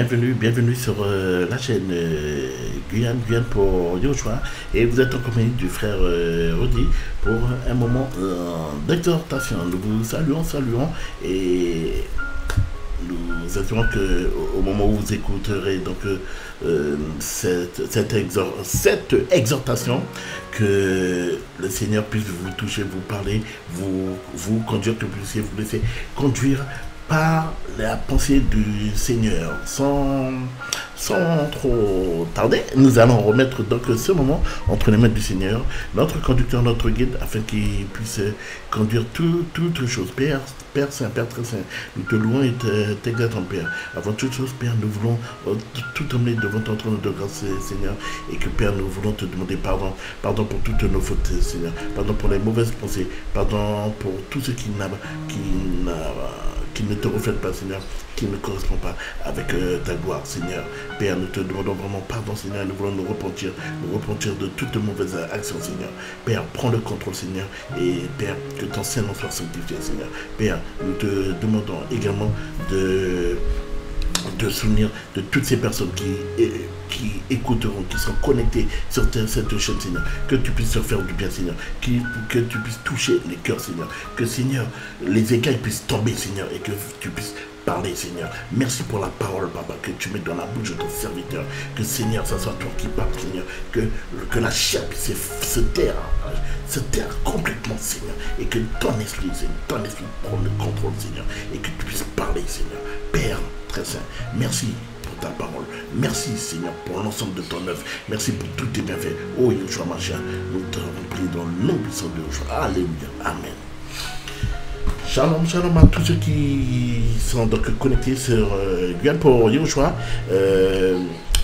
bienvenue sur la chaîne Guyane pour Yoshua. Et vous êtes en compagnie du frère Rodi pour un moment d'exhortation. Nous vous saluons et nous assurons que au moment où vous écouterez donc cette exhortation, que le Seigneur puisse vous toucher, vous parler, vous conduire, que vous puissiez vous laisser conduire par la pensée du Seigneur. Sans trop tarder, nous allons remettre donc ce moment entre les mains du Seigneur, notre conducteur, notre guide, afin qu'il puisse conduire toutes choses. Père Saint, Père très Saint, nous te louons et t'exaltons, Père. Avant toute chose, Père, nous voulons tout emmener devant ton trône de grâce, Seigneur, et que, Père, nous voulons te demander pardon pour toutes nos fautes, Seigneur, pardon pour les mauvaises pensées, pardon pour tout ce qui ne te reflète pas, Seigneur, qui ne correspond pas avec ta gloire, Seigneur. Père, nous te demandons vraiment pardon, Seigneur, et nous voulons nous repentir de toutes mauvaises actions, Seigneur. Père, prends le contrôle, Seigneur, et Père, que ton Saint-Nom soit sanctifié, Seigneur. Père, nous te demandons également de souvenir de toutes ces personnes qui écouteront, qui seront connectées sur cette chaîne, Seigneur. Que tu puisses leur faire du bien, Seigneur. Que tu puisses toucher les cœurs, Seigneur. Que, Seigneur, les écailles puissent tomber, Seigneur, et que tu puisses parler, Seigneur. Merci pour la parole, Papa, que tu mets dans la bouche de ton serviteur. Que, Seigneur, ça soit toi qui parles, Seigneur. Que la chair puisse se taire complètement, Seigneur. Et que ton esprit, Seigneur, prenne le contrôle, Seigneur. Et que tu puisses parler, Seigneur. Père très saint, merci pour ta parole. Merci, Seigneur, pour l'ensemble de ton œuvre. Merci pour tous tes bienfaits. Oh, Yoshua Mashiach, nous te prions dans le nom puissant de Yoshua. Alléluia. Amen. Shalom à tous ceux qui sont donc connectés sur Guyane pour Yoshua.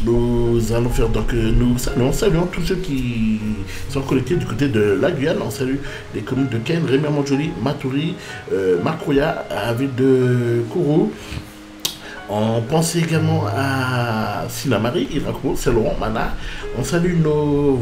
Nous allons faire donc, nous saluons tous ceux qui sont connectés du côté de la Guyane. On salue les communes de Ken, Rémy-Montjoly, Matoury, Marcoya, la ville de Kourou. On pense également à Sinamari, Irako, Saint-Laurent, Mana. On salue nos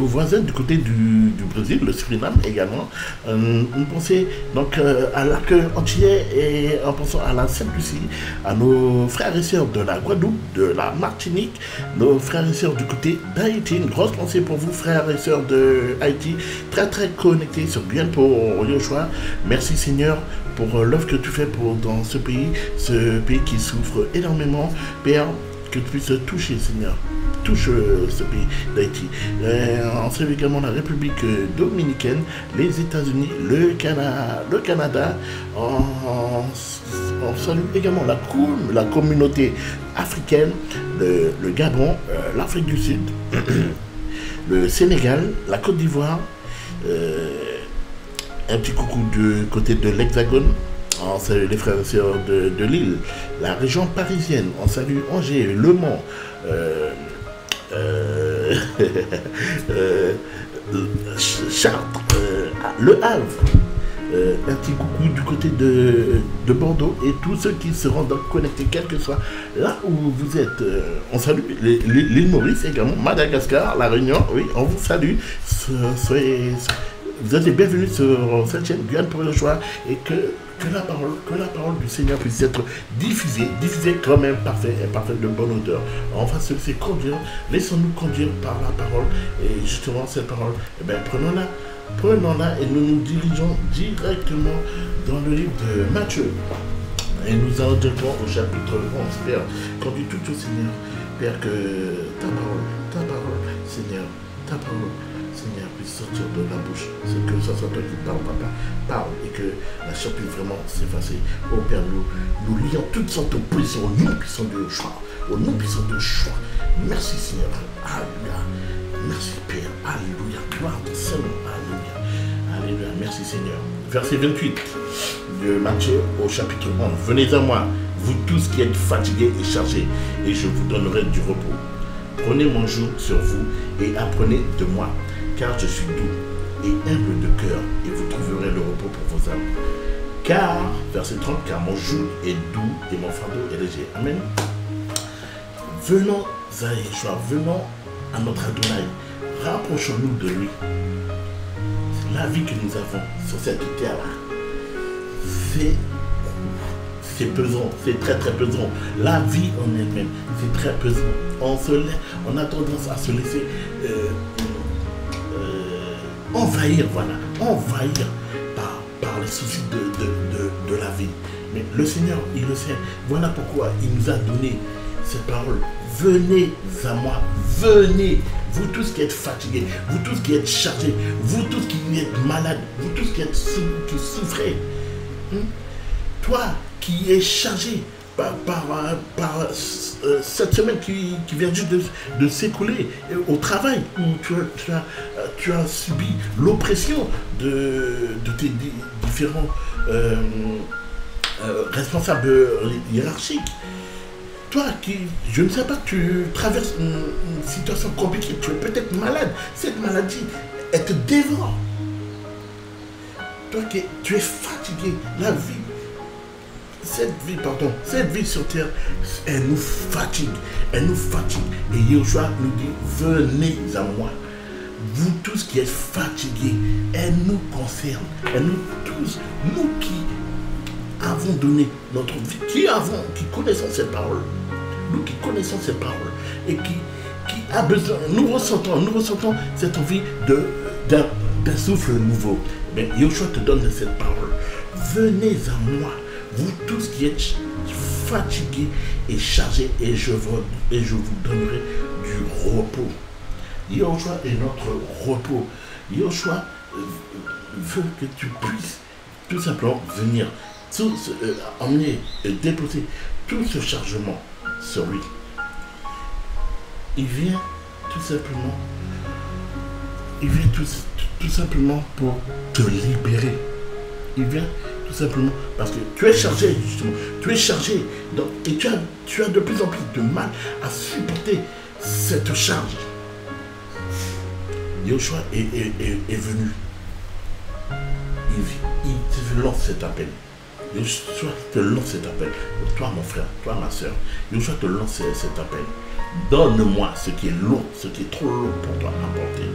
voisins du côté du Brésil, le Suriname également. On pensait donc à l'arc antillais et en pensant à la Sainte-Lucie, à nos frères et sœurs de la Guadeloupe, de la Martinique, nos frères et sœurs du côté d'Haïti. Une grosse pensée pour vous, frères et sœurs de Haïti, très connectés sur Guyane pour Yoshua. Merci, Seigneur, pour l'œuvre que tu fais dans ce pays qui souffre énormément. Père, que tu puisses toucher, Seigneur. Touche ce pays d'Haïti. On salue également la République dominicaine, les États-Unis, le Canada. On salue également la communauté africaine, le Gabon, l'Afrique du Sud, le Sénégal, la Côte d'Ivoire. Un petit coucou du côté de l'Hexagone. On salue les frères et sœurs de Lille, la région parisienne. On salue Angers, Le Mans, Chartres, Le Havre. Un petit coucou du côté de Bordeaux et tous ceux qui seront donc connectés, quel que soit là où vous êtes. On salue l'île Maurice également, Madagascar, La Réunion. Oui, on vous salue. Vous êtes les bienvenus sur cette chaîne Guyane pour Yoshua, et que la parole du Seigneur puisse être diffusée comme un parfait de bonne odeur. On va se laisser conduire, laissons-nous conduire par la parole, et justement cette parole, prenons-la et nous nous dirigeons directement dans le livre de Matthieu. Et nous allons directement au chapitre 11. Père, conduis tout au Seigneur. Père, que ta parole, Seigneur, ta parole, Seigneur, puisse sortir de la bouche, c'est que ça soit toi qui parle, Papa, parle, et que la chair puisse vraiment s'effacer. Oh Père, nous lions toutes sortes d'oppositions au nom puissant de Yoshua, au nom puissant de Yoshua. Merci Seigneur, alléluia. Merci Père, alléluia. Gloire à ton Saint-Nom, alléluia. Alléluia, merci Seigneur. Verset 28 de Matthieu au chapitre 11. Venez à moi, vous tous qui êtes fatigués et chargés, et je vous donnerai du repos. Prenez mon joug sur vous et apprenez de moi, car je suis doux et humble de cœur, et vous trouverez le repos pour vos âmes. Car, verset 30, car mon joug est doux et mon fardeau est léger. Amen. Venons à Yeshua, venons à notre Adonai, rapprochons-nous de lui. La vie que nous avons sur cette terre-là, c'est pesant, c'est très très pesant. La vie en elle-même, c'est très pesant. On a tendance à se laisser envahir, voilà, envahir par les soucis de la vie. Mais le Seigneur, il le sait. Voilà pourquoi il nous a donné cette parole. Venez à moi, venez, vous tous qui êtes fatigués, vous tous qui êtes chargés, vous tous qui êtes malades, vous tous qui souffrez. Toi qui es chargé par cette semaine qui vient juste de s'écouler au travail, où tu as subi l'oppression de tes différents responsables hiérarchiques. Toi qui, je ne sais pas, tu traverses une situation compliquée, tu es peut-être malade, cette maladie, elle te dévore. Toi qui tu es fatigué, la vie, cette vie sur terre, elle nous fatigue, Et Yeshua nous dit, venez à moi. Vous tous qui êtes fatigués, elle nous concerne, elle nous tous, nous qui avons donné notre vie, qui connaissons cette parole, nous qui connaissons cette parole, et qui a besoin, nous ressentons cette envie d'un souffle nouveau. Mais Yeshua te donne cette parole. Venez à moi, vous tous qui êtes fatigués et chargés, et je vous donnerai du repos. Yeshua est notre repos. Yeshua veut que tu puisses tout simplement venir, emmener et déposer tout ce chargement sur lui. Il vient tout simplement pour te libérer. Il vient tout simplement parce que tu es chargé, justement. Tu es chargé. Donc, et tu as de plus en plus de mal à supporter cette charge. Yeshua est venu. Il te lance cet appel. Yeshua te lance cet appel. Toi, mon frère, toi, ma soeur, Yeshua te lance cet appel. Donne-moi ce qui est lourd, ce qui est trop lourd pour toi à porter.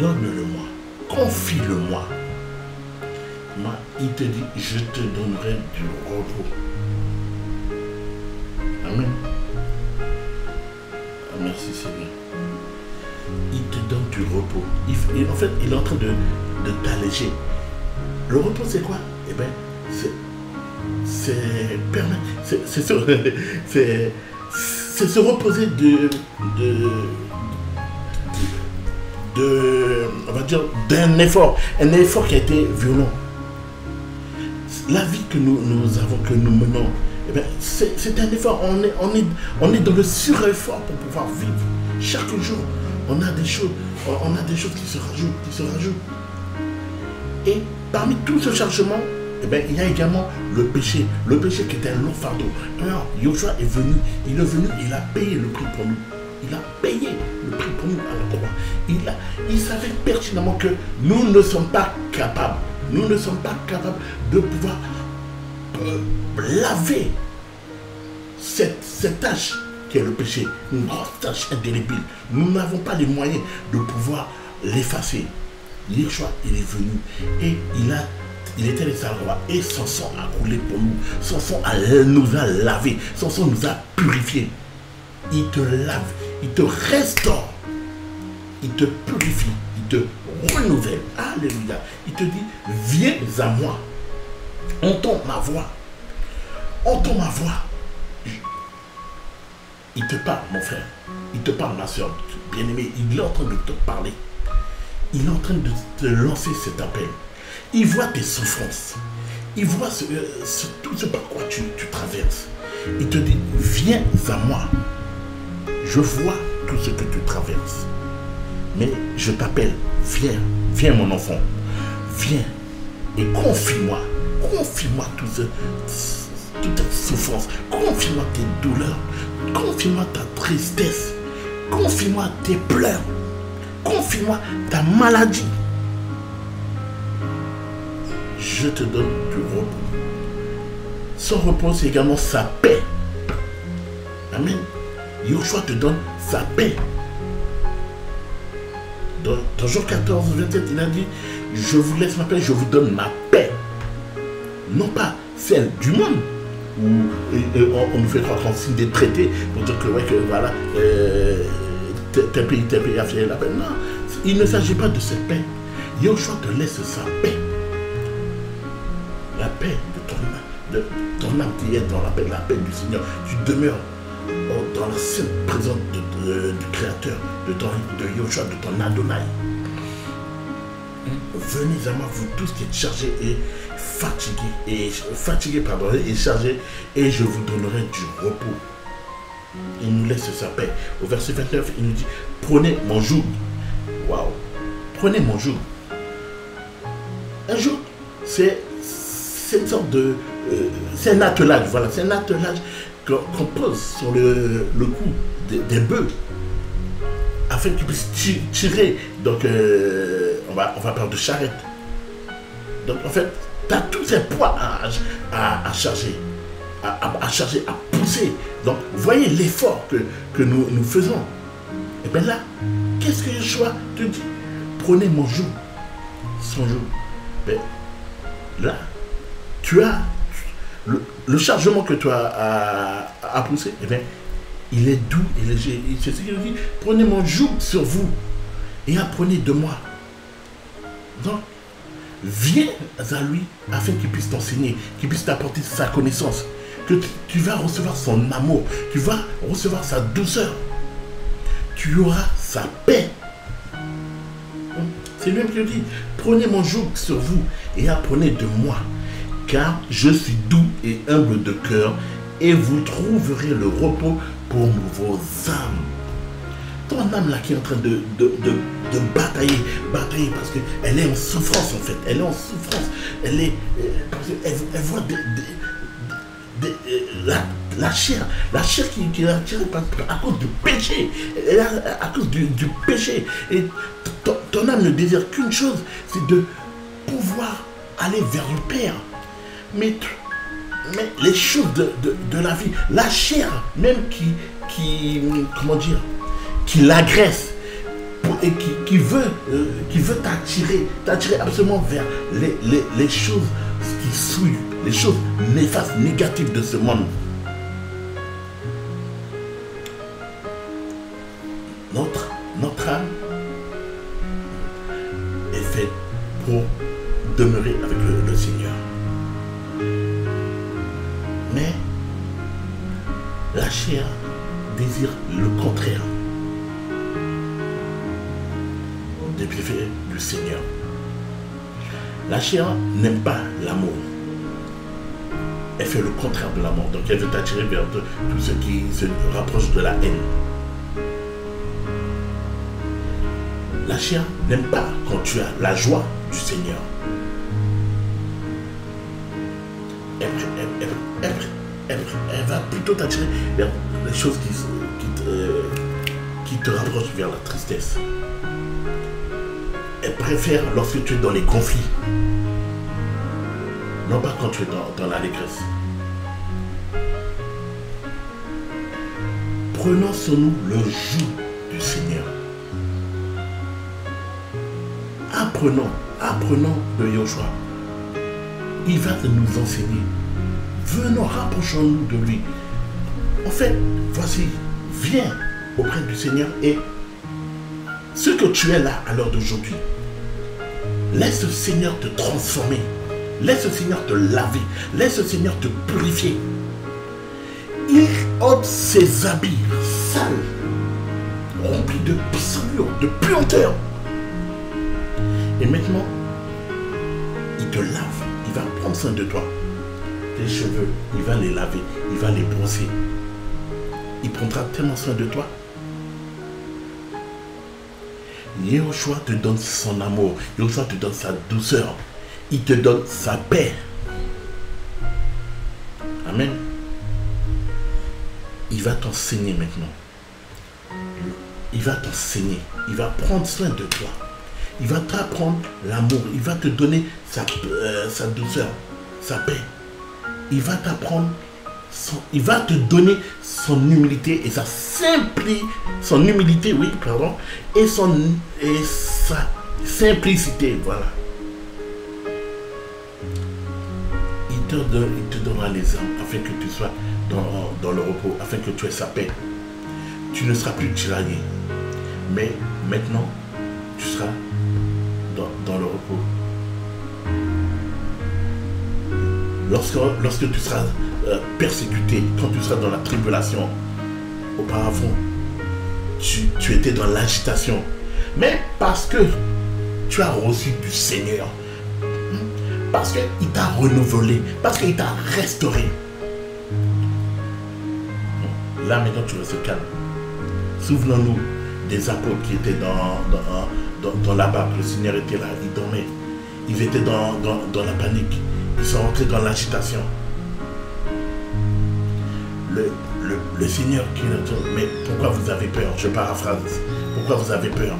Donne-le-moi. Confie-le-moi. Moi, il te dit, je te donnerai du repos. Amen. Ah, merci Seigneur. Il te donne du repos. En fait, il est en train de t'alléger. Le repos, c'est quoi? Eh bien, c'est se reposer on va dire, d'un effort. Un effort qui a été violent. La vie que nous menons, eh bien, c'est un effort. On est dans le sureffort pour pouvoir vivre. Chaque jour, on a des choses qui se rajoutent. Et parmi tout ce chargement, eh bien, il y a également le péché qui est un lourd fardeau. Alors, Yeshua est venu, il a payé le prix pour nous. Il a payé le prix pour nous à la croix. Il savait pertinemment que nous ne sommes pas capables. Nous ne sommes pas capables de pouvoir laver cette tâche qui est le péché, une grosse tâche indélébile. Nous n'avons pas les moyens de pouvoir l'effacer. Yeshua, il est venu et il était les salrois et son sang a coulé pour nous. Son sang nous a lavé, son sang nous a purifiés. Il te lave, il te restaure, il te purifie, il te renouvelle. Alléluia. Il te dit, viens à moi. Entends ma voix. Entends ma voix. Il te parle, mon frère. Il te parle, ma soeur. Bien-aimé, il est en train de te parler. Il est en train de te lancer cet appel. Il voit tes souffrances. Il voit tout ce par quoi tu traverses. Il te dit, viens à moi. Je vois tout ce que tu traverses. Mais je t'appelle, viens mon enfant. Viens et confie-moi toute ta souffrance. Confie-moi tes douleurs. Confie-moi ta tristesse. Confie-moi tes pleurs. Confie-moi ta maladie. Je te donne du repos. Son repos, c'est également sa paix. Amen. Yeshua te donne sa paix. Dans Jean 14, 27, il a dit, je vous laisse ma paix, je vous donne ma paix. Non pas celle du monde, où on nous fait croire qu'on signe des traités pour dire que, ouais, que voilà, tel pays a fait la paix. Non, il ne s'agit pas de cette paix. Yahushua te laisse sa paix. La paix de ton âme qui est dans la paix du Seigneur. Tu demeures dans la sainte présence du Créateur, de Yahushua, de ton Adonai. Venez à moi, vous tous qui êtes chargés et fatigués, et chargés, et je vous donnerai du repos. Il nous laisse sa paix. Au verset 29, il nous dit, prenez mon joug. Waouh! Prenez mon joug. Un joug, c'est une sorte de... c'est un attelage, voilà, c'est un attelage qu'on pose sur le cou des bœufs, afin qu'ils puissent tirer. Donc, on va parler de charrette. Donc, en fait, tu as tous ces poids à charger, à charger, à pousser. Donc, voyez l'effort que nous faisons. Et bien là, qu'est-ce que Yeshua te dit? Prenez mon joug, son joug. Ben, là, tu as le chargement que tu as à pousser, eh bien, il est doux et léger. C'est ce qu'il dit. Prenez mon joug sur vous et apprenez de moi. Donc, viens à lui afin qu'il puisse t'enseigner, qu'il puisse t'apporter sa connaissance, que tu vas recevoir son amour, tu vas recevoir sa douceur, tu auras sa paix. C'est lui-même qui dit, prenez mon joug sur vous et apprenez de moi, car je suis doux et humble de cœur, et vous trouverez le repos pour vos âmes. Ton âme là qui est en train de batailler parce qu'elle est en souffrance en fait, elle est en souffrance, elle voit la chair qui est attirée à cause du péché, à cause du péché. Et ton âme ne désire qu'une chose, c'est de pouvoir aller vers le Père. Mais les choses de la vie, la chair même comment dire, qui l'agresse et qui veut t'attirer absolument vers les choses qui souillent, les choses néfastes, négatives de ce monde. Notre âme est faite pour demeurer avec le Seigneur. Mais la chair désire le contraire des bienfaits du Seigneur. La chair n'aime pas l'amour. Elle fait le contraire de l'amour. Donc elle veut t'attirer vers tout ce qui se rapproche de la haine. La chair n'aime pas quand tu as la joie du Seigneur. Elle va plutôt t'attirer vers les choses qui te rapprochent vers la tristesse. Elle préfère lorsque tu es dans les conflits, non pas quand tu es dans l'allégresse. Prenons sur nous le joug du Seigneur. Apprenons de Yahushua. Il va nous enseigner. Venons, rapprochons-nous de lui. En fait, voici, viens auprès du Seigneur et ce que tu es là à l'heure d'aujourd'hui, laisse le Seigneur te transformer. Laisse le Seigneur te laver. Laisse le Seigneur te purifier. Il ôte ses habits sales, remplis de souillure, de puanteur. Et maintenant, il te lave. Il va prendre soin de toi. Tes cheveux, il va les laver. Il va les brosser. Il prendra tellement soin de toi. Yahushua te donne son amour. Yahushua te donne sa douceur. Il te donne sa paix. Amen. Il va t'enseigner maintenant. Il va t'enseigner. Il va prendre soin de toi. Il va t'apprendre l'amour. Il va te donner sa douceur, sa paix. Il va t'apprendre, il va te donner son humilité et son humilité, oui, pardon, et sa simplicité, voilà. Il il te donnera les armes afin que tu sois dans le repos, afin que tu aies sa paix. Tu ne seras plus tiraillé. Mais maintenant, tu seras dans le repos. Lorsque tu seras persécuté, quand tu seras dans la tribulation, auparavant, tu étais dans l'agitation. Mais parce que tu as reçu du Seigneur, parce qu'il t'a renouvelé, parce qu'il t'a restauré, là maintenant tu restes calme. Souvenons-nous des apôtres qui étaient dans la barque. Le Seigneur était là, ils dormaient. Ils étaient dans la panique. Ils sont rentrés dans l'agitation. Le Seigneur qui leur dit, mais pourquoi vous avez peur? Je paraphrase. Pourquoi vous avez peur?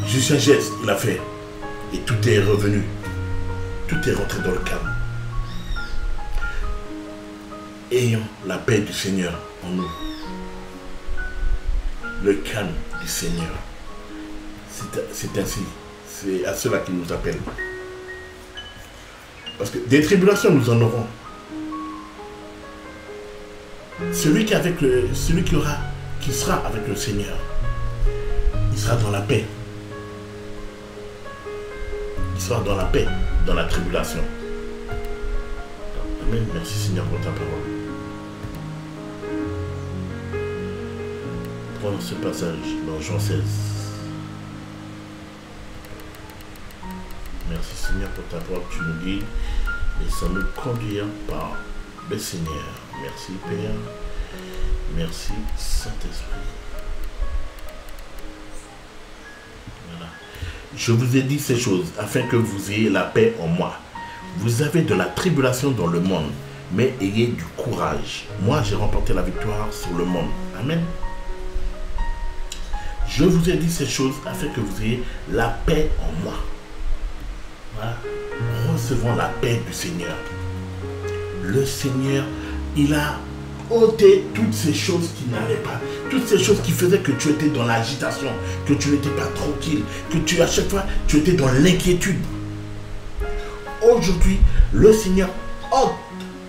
Juste un geste, il a fait. Et tout est revenu. Tout est rentré dans le calme. Ayons la paix du Seigneur en nous. Le calme du Seigneur. C'est ainsi. C'est à cela qu'il nous appelle. Parce que des tribulations, nous en aurons. Celui qui sera avec le Seigneur, il sera dans la paix. Il sera dans la paix, dans la tribulation. Amen. Merci Seigneur pour ta parole. Prenons ce passage dans Jean 16. Merci Seigneur pour ta parole. Tu nous guides. Laissons-nous conduire par le Seigneur. Merci Père. Merci Saint-Esprit. Voilà. Je vous ai dit ces choses afin que vous ayez la paix en moi. Vous avez de la tribulation dans le monde, mais ayez du courage. Moi, j'ai remporté la victoire sur le monde. Amen. Je vous ai dit ces choses afin que vous ayez la paix en moi. Voilà. Recevons la paix du Seigneur. Le Seigneur, il a ôté toutes ces choses qui n'allaient pas, toutes ces choses qui faisaient que tu étais dans l'agitation, que tu n'étais pas tranquille, que à chaque fois tu étais dans l'inquiétude. Aujourd'hui, le Seigneur ôte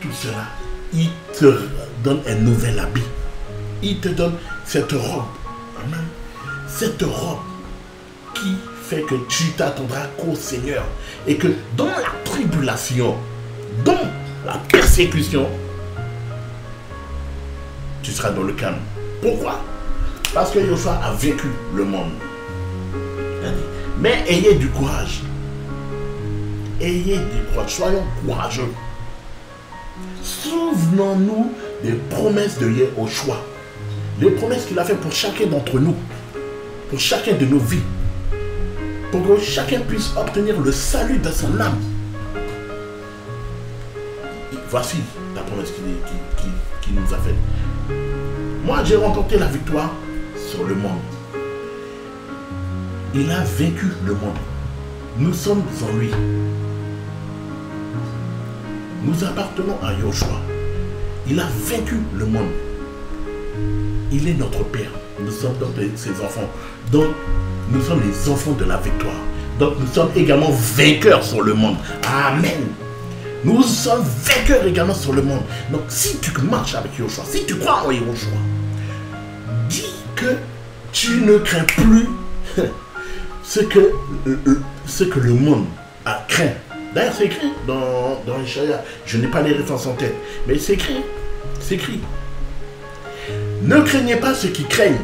tout cela. Il te donne un nouvel habit. Il te donne cette robe. Amen. Cette robe qui fait que tu t'attendras qu'au Seigneur. Et que dans la tribulation, dans la persécution, tu seras dans le calme. Pourquoi? Parce que Joshua a vaincu le monde. Mais ayez du courage. Ayez du courage. Soyons courageux. Souvenons-nous des promesses de Yehoshua. Les promesses qu'il a fait pour chacun d'entre nous. Pour chacun de nos vies. Pour que chacun puisse obtenir le salut de son âme. Voici la promesse qu'il nous a faite. Moi, j'ai remporté la victoire sur le monde. Il a vaincu le monde. Nous sommes en lui. Nous appartenons à Joshua. Il a vaincu le monde. Il est notre Père. Nous sommes donc ses enfants. Donc, nous sommes les enfants de la victoire. Donc, nous sommes également vainqueurs sur le monde. Amen. Nous sommes vainqueurs également sur le monde. Donc, si tu marches avec Joshua, si tu crois en Joshua, dis que tu ne crains plus ce que le monde a craint. D'ailleurs, c'est écrit dans Ishaïa. Je n'ai pas les références en tête, mais c'est écrit. C'est écrit. Ne craignez pas ceux qui craignent.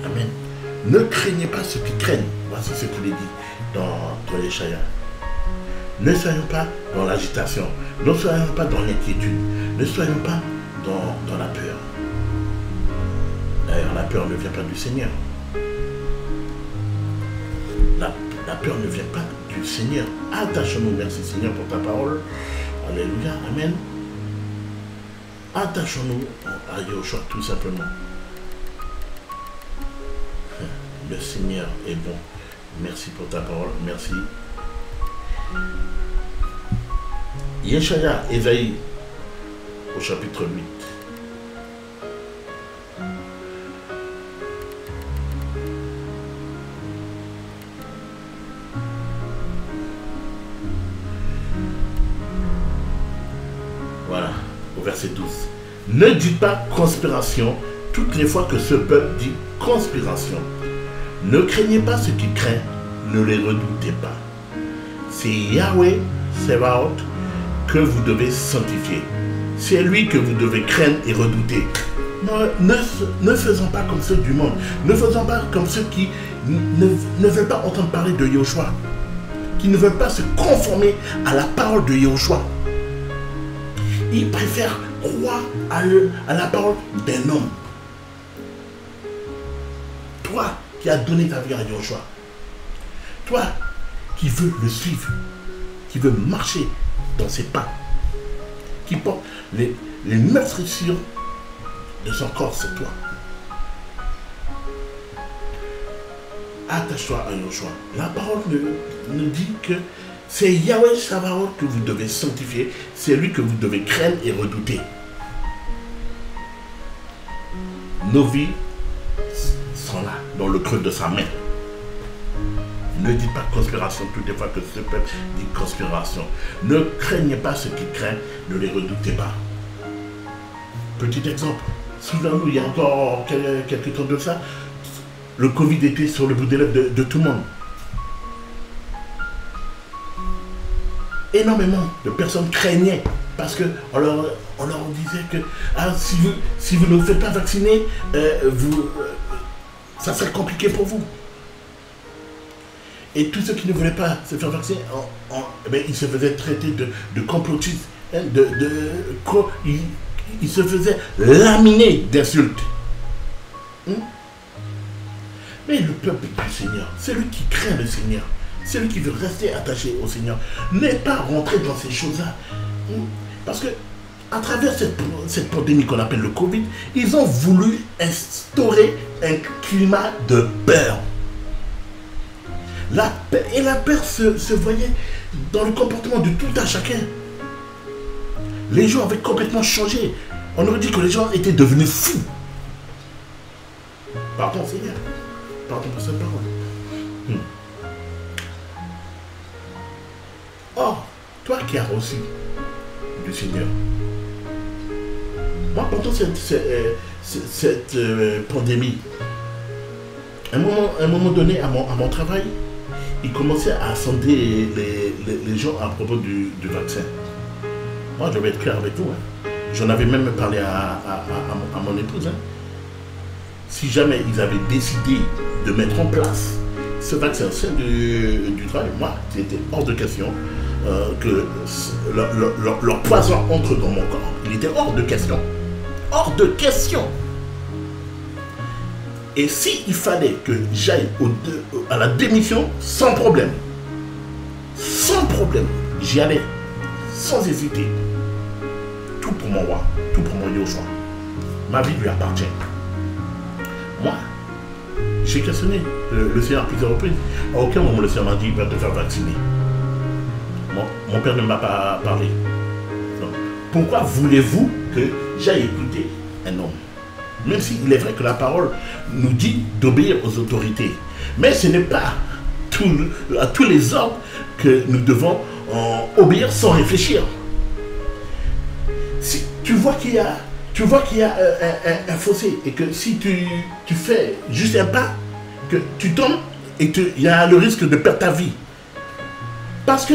Amen. Ne craignez pas ceux qui craignent. Voici ce qu'il est dit dans Ishaïa. Ne soyons pas dans l'agitation. Ne soyons pas dans l'inquiétude. Ne soyons pas dans la peur. D'ailleurs, la peur ne vient pas du Seigneur. La peur ne vient pas du Seigneur. Attachons-nous, merci Seigneur pour ta parole. Alléluia, amen. Attachons-nous à Joshua tout simplement. Le Seigneur est bon. Merci pour ta parole, merci. Yeshaya, Ésaïe, au chapitre 8. verset 12. Ne dites pas conspiration toutes les fois que ce peuple dit conspiration. Ne craignez pas ce qui craint, ne les redoutez pas. C'est Yahweh Sebaot que vous devez sanctifier. C'est lui que vous devez craindre et redouter. Ne faisons pas comme ceux du monde. Ne faisons pas comme ceux qui ne veulent pas entendre parler de Yahushua. Qui ne veulent pas se conformer à la parole de Yahushua. Ils préfèrent croire à la parole d'un homme. Toi qui as donné ta vie à Yahushua. Toi qui veux le suivre. Qui veut marcher dans ses pas. Qui porte les meurtrissures de son corps sur toi. Attache-toi à Yahushua. La parole nous dit que c'est Yahweh Sabaoth que vous devez sanctifier. C'est lui que vous devez craindre et redouter. Nos vies sont là, dans le creux de sa main. Ne dites pas conspiration toutes les fois que ce peuple dit conspiration. Ne craignez pas ce qui craint, ne les redoutez pas. Petit exemple, souvenez-nous, il y a encore quelques temps de ça, le Covid était sur le bout des lèvres de tout le monde. Énormément de personnes craignaient parce qu'on leur disait que si vous ne vous faites pas vacciner, ça serait compliqué pour vous. Et tous ceux qui ne voulaient pas se faire vacciner, ils se faisaient traiter de complotistes, hein, ils se faisaient laminer d'insultes. Mais le peuple du Seigneur, celui qui craint le Seigneur, celui qui veut rester attaché au Seigneur, n'est pas rentré dans ces choses-là. Parce que à travers cette pandémie qu'on appelle le Covid, ils ont voulu instaurer un climat de peur. La peur se voyait dans le comportement de tout un chacun. Les gens avaient complètement changé. On aurait dit que les gens étaient devenus fous. Pardon Seigneur. Pardon pour cette parole. Or, toi qui as reçu du Seigneur, moi pendant cette pandémie, à un moment donné à mon travail, il commençait à sonder les gens à propos du vaccin. Moi, je vais être clair avec vous. J'en avais même parlé à mon épouse. Si jamais ils avaient décidé de mettre en place ce vaccin au sein du travail, moi, c'était hors de question que leur poison entre dans mon corps. Il était hors de question. Hors de question. Et s'il fallait que j'aille à la démission, sans problème, j'y allais, sans hésiter. Tout pour mon roi, tout pour mon Yahushua. Ma vie lui appartient. Moi, j'ai questionné le Seigneur à plusieurs reprises. À aucun moment le Seigneur m'a dit, il va te faire vacciner. Mon père ne m'a pas parlé. Donc, pourquoi voulez-vous que j'aille écouter un homme? Même s'il est vrai que la parole nous dit d'obéir aux autorités. Mais ce n'est pas à tous les ordres que nous devons obéir sans réfléchir. Si tu vois qu'il y a, un fossé et que si tu fais juste un pas, que tu tombes et il y a le risque de perdre ta vie. Parce que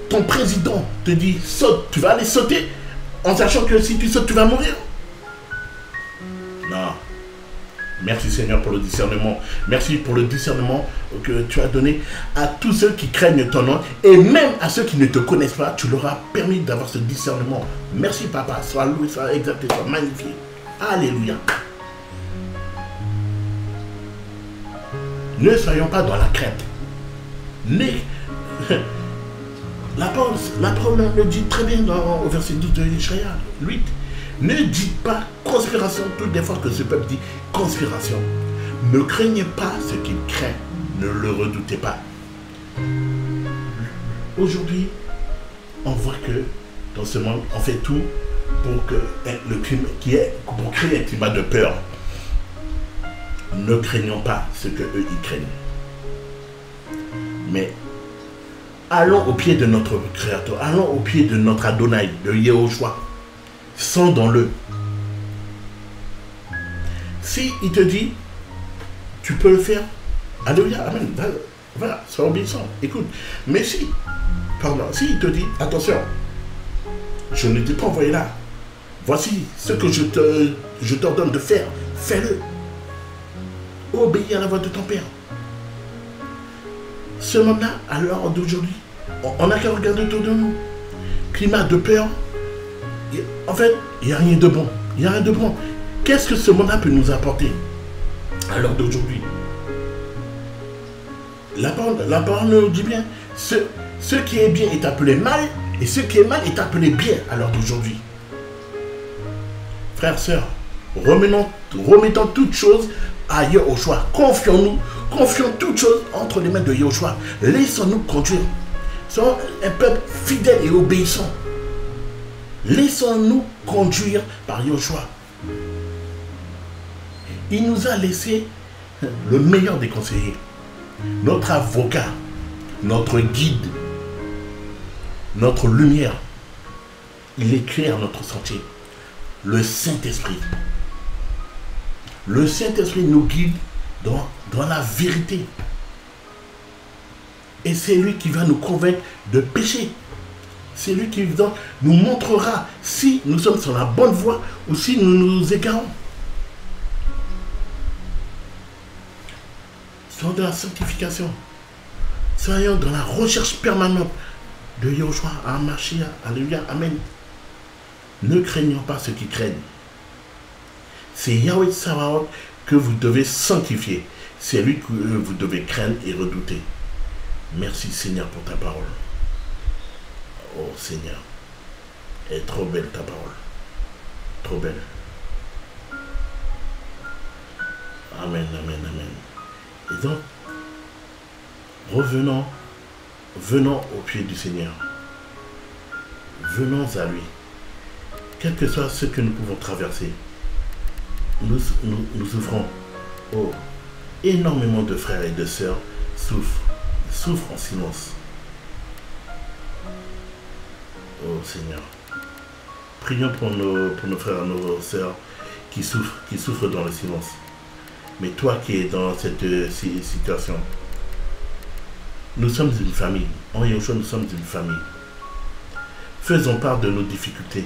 ton président te dit saute, tu vas aller sauter en sachant que si tu sautes, tu vas mourir. Non. Merci Seigneur pour le discernement. Merci pour le discernement que tu as donné à tous ceux qui craignent ton nom et même à ceux qui ne te connaissent pas. Tu leur as permis d'avoir ce discernement. Merci Papa. Sois loué, sois exalté, sois magnifié. Alléluia. Ne soyons pas dans la crainte. La parole le dit très bien au verset 12 de Yeshaya 8. Ne dites pas conspiration toutes les fois que ce peuple dit conspiration. Ne craignez pas ce qu'il craint. Ne le redoutez pas. Aujourd'hui, on voit que dans ce monde, on fait tout pour pour créer un climat de peur. Ne craignons pas ce que eux y craignent. Mais allons au pied de notre Créateur. Allons au pied de notre Adonai, de Yahushua. Sondons-le. Si il te dit, tu peux le faire, alléluia, amen, voilà, sois obéissant, écoute. Mais si, pardon, si il te dit, attention, je ne t'ai pas envoyé là, voici ce que je t'ordonne de faire, fais-le. Obéis à la voix de ton Père. Ce moment-là, à l'heure d'aujourd'hui, on n'a qu'à regarder autour de nous. Climat de peur, en fait, il n'y a rien de bon. Il n'y a rien de bon. Qu'est-ce que ce monde-là peut nous apporter à l'heure d'aujourd'hui? La parole nous dit bien, ce qui est bien est appelé mal, et ce qui est mal est appelé bien à l'heure d'aujourd'hui. Frères, sœurs, remettons toutes choses à Yahushua. Confions toutes choses entre les mains de Yahushua. Laissons-nous conduire. Soyons un peuple fidèle et obéissant. Laissons-nous conduire par Yahushua. Il nous a laissé le meilleur des conseillers. Notre avocat, notre guide, notre lumière. Il éclaire notre sentier. Le Saint-Esprit. Le Saint-Esprit nous guide dans la vérité. Et c'est lui qui va nous convaincre de pécher. C'est lui qui nous montrera si nous sommes sur la bonne voie ou si nous nous égarons. Soyons dans la sanctification. Soyons dans la recherche permanente de Yahushua, Mashiach, alléluia, amen. Ne craignons pas ceux qui craignent. C'est Yahweh Sabaoth que vous devez sanctifier. C'est lui que vous devez craindre et redouter. Merci Seigneur pour ta parole. Oh Seigneur, elle est trop belle ta parole. Trop belle. Amen, amen, amen. Et donc, venons au pied du Seigneur. Venons à lui. Quel que soit ce que nous pouvons traverser, nous souffrons. Oh, énormément de frères et de sœurs souffrent en silence. Oh Seigneur, prions pour nos frères et nos sœurs qui souffrent dans le silence. Mais toi qui es dans cette situation, nous sommes une famille. En Yahushua, nous sommes une famille. Faisons part de nos difficultés.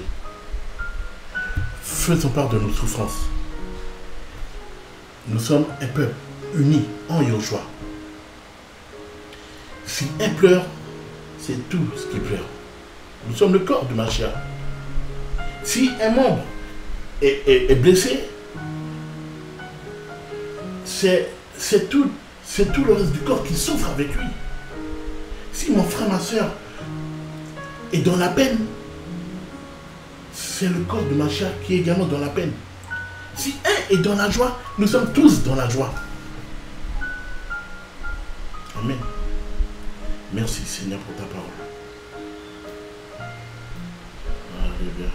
Faisons part de nos souffrances. Nous sommes un peuple uni en Yahushua. Si un pleure, c'est tout ce qui pleure. Nous sommes le corps de Mashiach. Si un membre est blessé, c'est tout le reste du corps qui souffre avec lui. Si mon frère, ma soeur est dans la peine, c'est le corps de Mashiach qui est également dans la peine. Si un est dans la joie, nous sommes tous dans la joie. Amen. Merci Seigneur pour ta parole. Alléluia.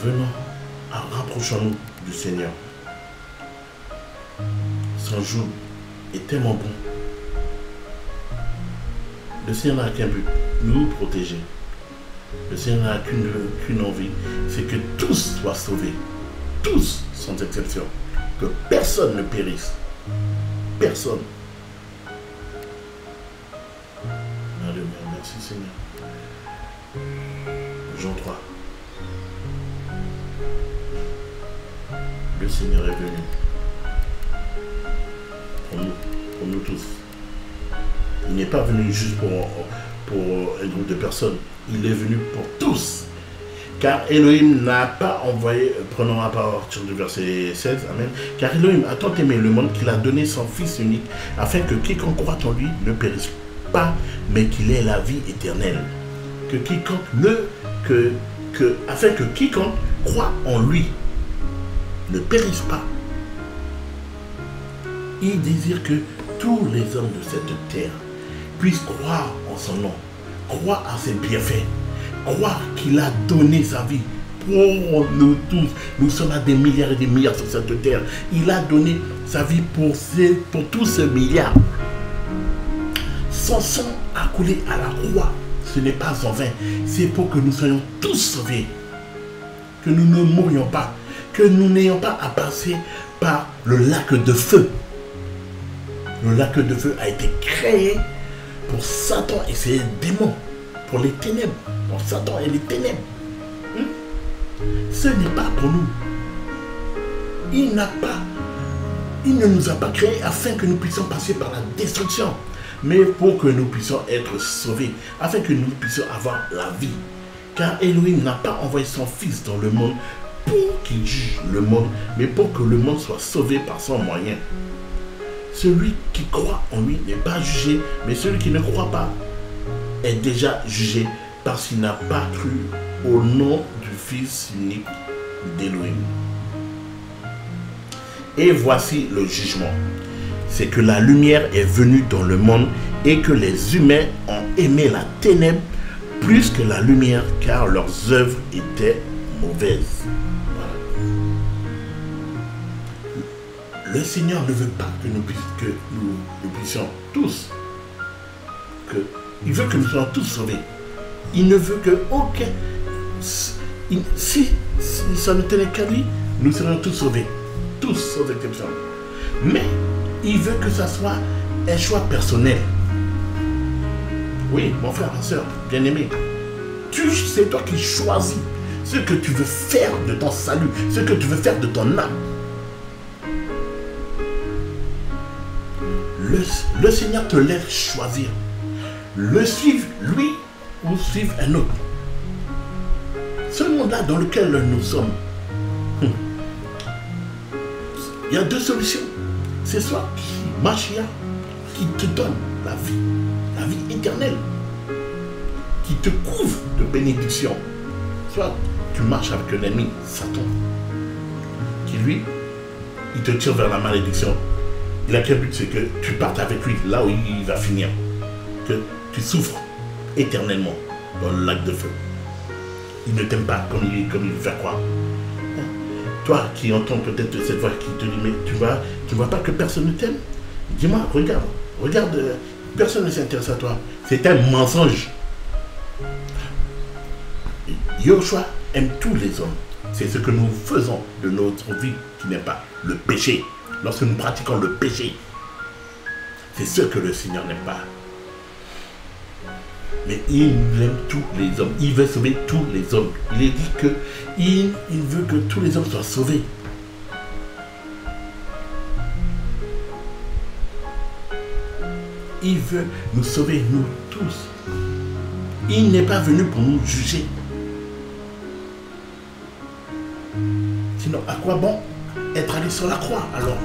Venons, rapprochons-nous du Seigneur. Son jour est tellement bon. Le Seigneur n'a qu'un but, nous protéger. Le Seigneur n'a qu'une envie, c'est que tous soient sauvés. Tous, sans exception. Que personne ne périsse. Personne. Alléluia, merci Seigneur. Jean 3. Le Seigneur est venu. Pour nous tous. Il n'est pas venu juste pour un groupe de personnes. Il est venu pour tous. Car Elohim n'a pas envoyé, prenons à partir du verset 16, amen. Car Elohim a tant aimé le monde qu'il a donné son Fils unique, afin que quiconque croit en lui ne périsse pas, mais qu'il ait la vie éternelle. Afin que quiconque croit en lui ne périsse pas. Il désire que tous les hommes de cette terre puissent croire en son nom, croire à ses bienfaits, croire qu'il a donné sa vie pour nous tous. Nous sommes à des milliards et des milliards sur cette terre. Il a donné sa vie pour tous ces milliards. Son sang a coulé à la croix, ce n'est pas en vain. C'est pour que nous soyons tous sauvés. Que nous ne mourions pas. Que nous n'ayons pas à passer par le lac de feu. Le lac de feu a été créé pour Satan et ses démons. Pour les ténèbres. Pour Satan et les ténèbres. Ce n'est pas pour nous. Il ne nous a pas créés afin que nous puissions passer par la destruction, mais pour que nous puissions être sauvés, afin que nous puissions avoir la vie. Car Elohim n'a pas envoyé son Fils dans le monde pour qu'il juge le monde, mais pour que le monde soit sauvé par son moyen. Celui qui croit en lui n'est pas jugé, mais celui qui ne croit pas est déjà jugé parce qu'il n'a pas cru au nom du Fils unique d'Elohim. Et voici le jugement. C'est que la lumière est venue dans le monde et que les humains ont aimé la ténèbre plus que la lumière car leurs œuvres étaient mauvaises. Voilà. Le Seigneur ne veut pas que nous puissions tous. Il veut que nous soyons tous sauvés. Il ne veut que aucun... Si ça ne tenait qu'à lui, nous serions tous sauvés. Tous, sans exception. Mais il veut que ça soit un choix personnel. Oui, mon frère, ma soeur, bien-aimé. C'est toi qui choisis ce que tu veux faire de ton salut, ce que tu veux faire de ton âme. Le Seigneur te laisse choisir. Le suivre, lui, ou suivre un autre. Ce monde-là dans lequel nous sommes, il y a deux solutions. C'est soit Mashiach qui te donne la vie éternelle, qui te couvre de bénédictions. Soit tu marches avec l'ennemi, Satan, qui lui, il te tire vers la malédiction. Il a quel but? C'est que tu partes avec lui là où il va finir. Que tu souffres éternellement dans le lac de feu. Il ne t'aime pas comme il veut faire croire. Toi qui entends peut-être cette voix qui te dit, mais tu vois pas que personne ne t'aime? Dis-moi, regarde, personne ne s'intéresse à toi. C'est un mensonge. Yoshua aime tous les hommes. C'est ce que nous faisons de notre vie qui n'est pas le péché. Lorsque nous pratiquons le péché, c'est ce que le Seigneur n'aime pas. Mais il aime tous les hommes. Il veut sauver tous les hommes. Il est dit qu'il veut que tous les hommes soient sauvés. Il veut nous sauver, nous tous. Il n'est pas venu pour nous juger. Sinon, à quoi bon être allé sur la croix alors?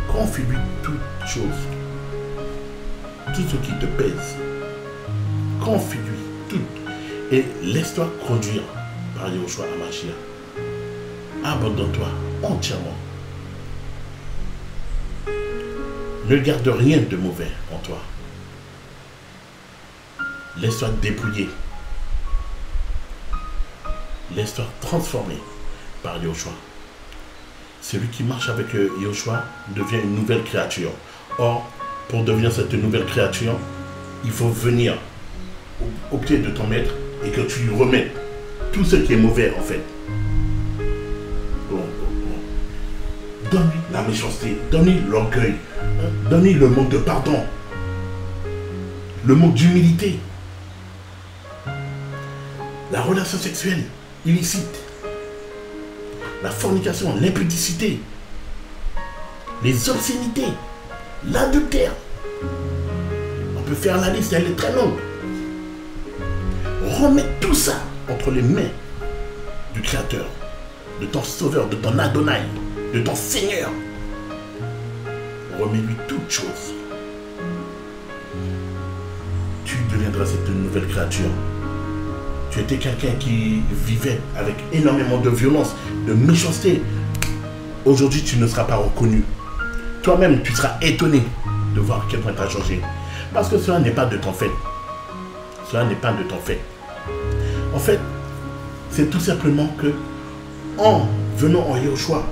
Confie-lui toutes choses. Tout ce qui te pèse. Confie-lui tout. Et laisse-toi conduire par Yoshua Hamashiach. Abandonne-toi entièrement. Ne garde rien de mauvais en toi. Laisse-toi dépouiller. Laisse-toi transformer par Yoshua. Celui qui marche avec Yoshua devient une nouvelle créature. Or, pour devenir cette nouvelle créature, il faut venir au pied de ton maître et que tu lui remettes tout ce qui est mauvais en fait. Donne-lui la méchanceté, donne-lui l'orgueil, donne-lui le manque de pardon, le manque d'humilité, la relation sexuelle illicite, la fornication, l'impudicité, les obscénités, l'adultère. On peut faire la liste, elle est très longue. Remets tout ça entre les mains du Créateur, de ton Sauveur, de ton Adonai, de ton Seigneur. Remets-lui toutes choses. Tu deviendras cette nouvelle créature. Tu étais quelqu'un qui vivait avec énormément de violence, de méchanceté. Aujourd'hui, tu ne seras pas reconnu. Toi-même, tu seras étonné de voir à quel point tu as changé. Parce que cela n'est pas de ton fait. Cela n'est pas de ton fait. En fait, c'est tout simplement que en venant en Yoshua,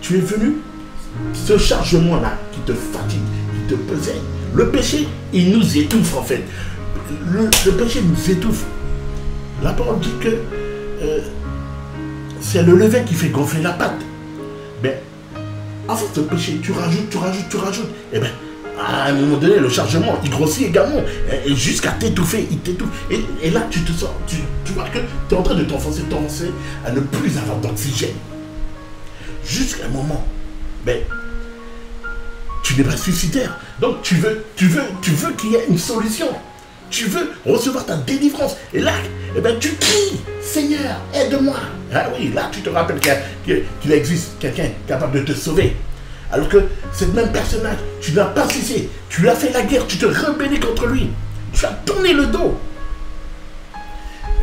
tu es venu, ce chargement-là qui te fatigue, qui te pesait, le péché, il nous étouffe en fait. Le péché nous étouffe. La parole dit que c'est le levain qui fait gonfler la pâte. Mais à force de péché, tu rajoutes. Et bien, à un moment donné, le chargement, il grossit également. Et jusqu'à t'étouffer, il t'étouffe. Et là, tu te sens, tu vois que tu es en train de t'enfoncer à ne plus avoir d'oxygène. Jusqu'à un moment, ben, tu n'es pas suicidaire. Donc tu veux qu'il y ait une solution. Tu veux recevoir ta délivrance. Et là, eh ben, tu cries, Seigneur, aide-moi. Ah oui, là, tu te rappelles qu'il existe quelqu'un capable de te sauver. Alors que cette même personnage, tu n'as pas cessé. Tu lui as fait la guerre, tu te rebellais contre lui. Tu as tourné le dos.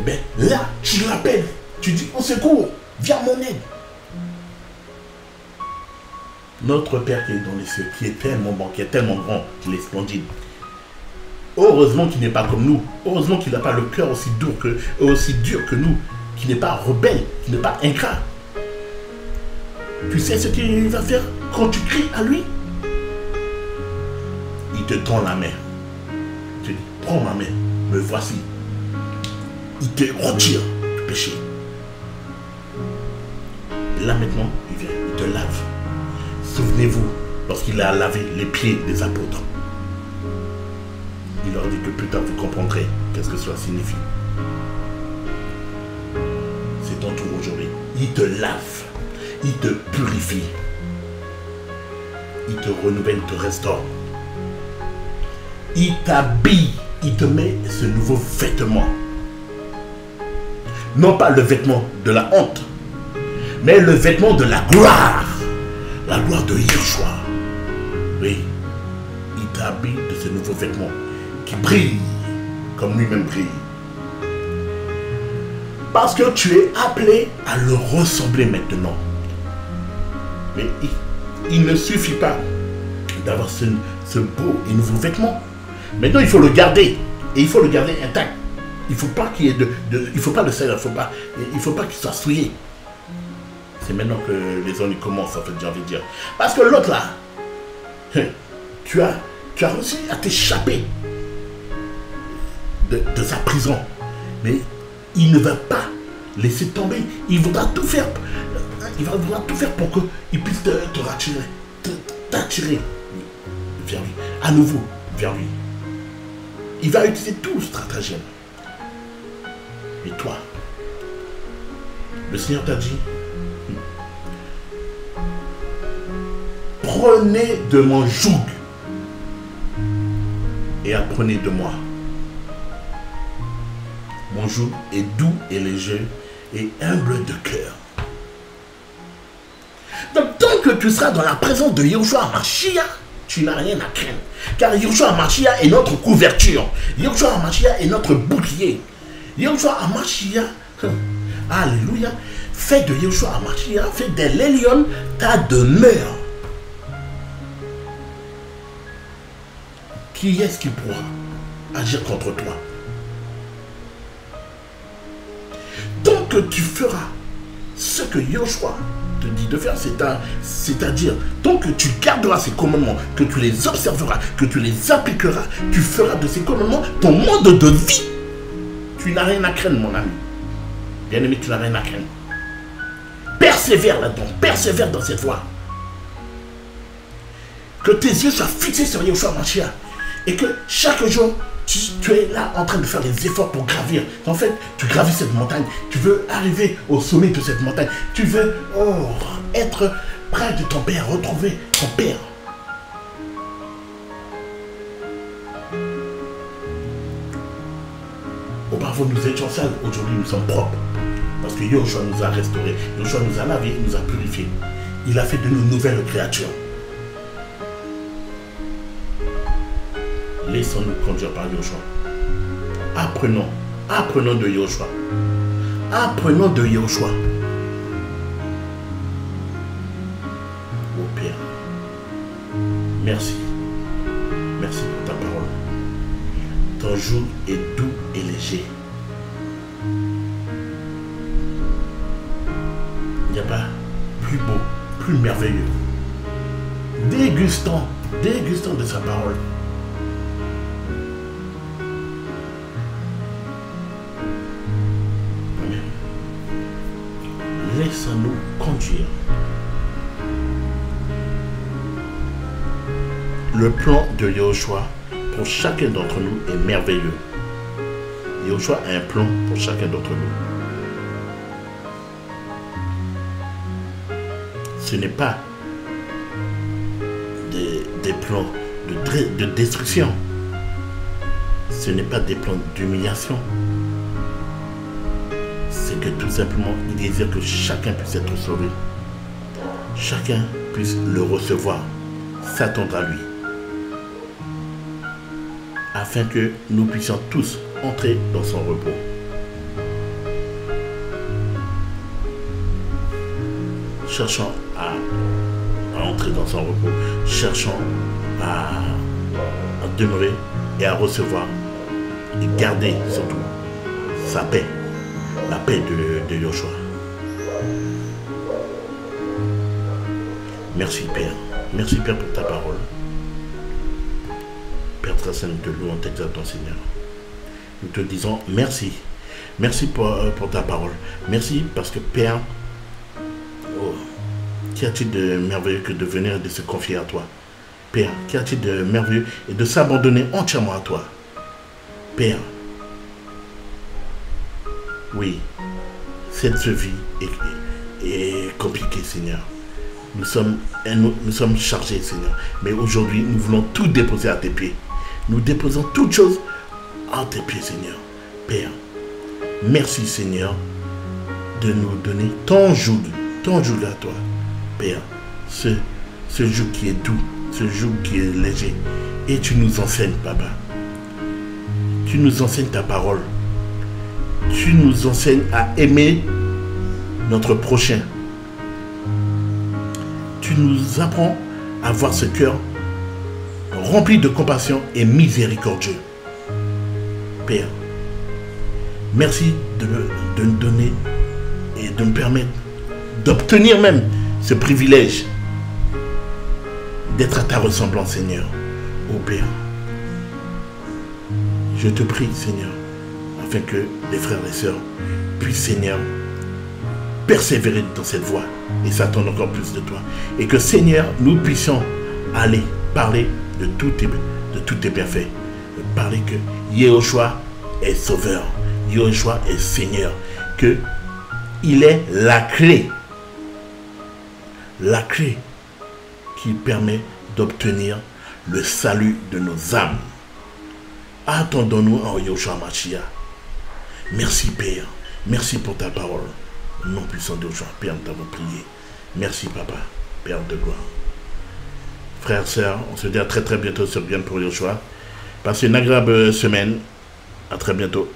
Eh bien, là, tu l'appelles. Tu dis, au secours, viens à mon aide. Notre Père qui est dans les cieux, qui est tellement bon, qui est tellement grand, qu'il est splendide. Heureusement qu'il n'est pas comme nous. Heureusement qu'il n'a pas le cœur aussi dur que nous. Qu'il n'est pas rebelle, qu'il n'est pas ingrat. Tu sais ce qu'il va faire quand tu cries à lui? Il te tend la main. Tu dis, prends ma main, me voici. Il te retire du péché. Et là maintenant, il vient, il te lave. Souvenez-vous, lorsqu'il a lavé les pieds des apôtres, il leur dit que plus tard vous comprendrez qu'est-ce que cela signifie. C'est ton tour aujourd'hui. Il te lave, il te purifie, il te renouvelle, il te restaure. Il t'habille, il te met ce nouveau vêtement. Non pas le vêtement de la honte, mais le vêtement de la gloire. La gloire de Yeshua. Oui, il t'habille de ce nouveau vêtement qui brille comme lui-même brille. Parce que tu es appelé à le ressembler maintenant. Mais il ne suffit pas d'avoir ce beau et nouveau vêtement. Maintenant, il faut le garder. Et il faut le garder intact. Il ne faut pas qu'il y ait il faut pas le salir. Il ne faut pas qu'il soit souillé. C'est maintenant que les hommes commencent, en fait, j'ai envie de dire. Parce que l'autre là, tu as réussi à t'échapper de sa prison. Mais il ne va pas laisser tomber. Il voudra tout faire. Il va vouloir tout faire pour qu'il puisse te rattirer, t'attirer vers lui. À nouveau, vers lui. Il va utiliser tout le stratagème. Et toi, le Seigneur t'a dit, prenez de mon joug et apprenez de moi. Mon joug est doux et léger et humble de cœur. Donc tant que tu seras dans la présence de Yeshua Mashiach, tu n'as rien à craindre. Car Yeshua Mashiach est notre couverture. Yeshua Mashiach est notre bouclier. Yeshua Mashiach, alléluia, fais de Yeshua Mashiach, fais de l'Elion ta demeure. Qui est-ce qui pourra agir contre toi? Tant que tu feras ce que Yeshua te dit de faire, c'est-à-dire tant que tu garderas ces commandements, que tu les observeras, que tu les appliqueras, tu feras de ces commandements ton mode de vie. Tu n'as rien à craindre, mon ami. Bien-aimé, tu n'as rien à craindre. Persévère là-dedans, persévère dans cette voie. Que tes yeux soient fixés sur Yeshua Mashiach. Et que chaque jour, tu es là en train de faire des efforts pour gravir. En fait, tu gravis cette montagne. Tu veux arriver au sommet de cette montagne. Tu veux être près de ton Père, retrouver ton Père. Auparavant, nous étions sales. Aujourd'hui, nous sommes propres. Parce que Yeshua nous a restaurés. Yeshua nous a lavés, nous a purifiés. Il a fait de nous nouvelles créatures. Laissons-nous conduire par Yeshua. Apprenons de Yeshua. Apprenons de Yeshua. Oh Père, merci. Merci pour ta parole. Ton joug est doux et léger. Il n'y a pas plus beau, plus merveilleux. Dégustons de sa parole. Laissons-nous conduire. Le plan de Yahushua pour chacun d'entre nous est merveilleux. Yahushua a un plan pour chacun d'entre nous. Ce n'est pas des plans de destruction. Ce n'est pas des plans d'humiliation. C'est que tout simplement, il désire que chacun puisse être sauvé. Chacun puisse le recevoir, s'attendre à lui. Afin que nous puissions tous entrer dans son repos. Cherchons à entrer dans son repos. Cherchons à demeurer et à recevoir et garder surtout sa paix. La paix de Yahushua. Merci Père. Merci Père pour ta parole. Père très saint, nous te louons, t'exaltons Seigneur. Nous te disons merci. Merci pour ta parole. Merci parce que Père, qu'y a-t-il de merveilleux que de venir et de se confier à toi? Père, qu'y a-t-il de merveilleux et de s'abandonner entièrement à toi? Père, oui, cette vie est compliquée, Seigneur. Nous sommes chargés, Seigneur. Mais aujourd'hui, nous voulons tout déposer à tes pieds. Nous déposons toutes choses à tes pieds, Seigneur. Père, merci, Seigneur, de nous donner ton joug à toi. Père, ce joug qui est doux, ce joug qui est léger. Et tu nous enseignes, Papa. Tu nous enseignes ta parole. Tu nous enseignes à aimer notre prochain. Tu nous apprends à voir ce cœur rempli de compassion et miséricordieux. Père, merci de nous donner et de me permettre d'obtenir même ce privilège d'être à ta ressemblance, Seigneur. Ô Père, je te prie, Seigneur, afin que les frères et sœurs puissent, Seigneur, persévérer dans cette voie et s'attendre encore plus de toi. Et que, Seigneur, nous puissions aller parler de tous tes bienfaits. De parler que Yahushua est sauveur, Yahushua est Seigneur, que il est la clé qui permet d'obtenir le salut de nos âmes. Attendons-nous en Yahushua Mashiach. Merci Père, merci pour ta parole. Au nom puissant de Yahushua, Père, nous t'avons prié. Merci Papa, Père de gloire. Frères, sœurs, on se dit à très très bientôt sur Bien pour Yahushua. Passez une agréable semaine. À très bientôt.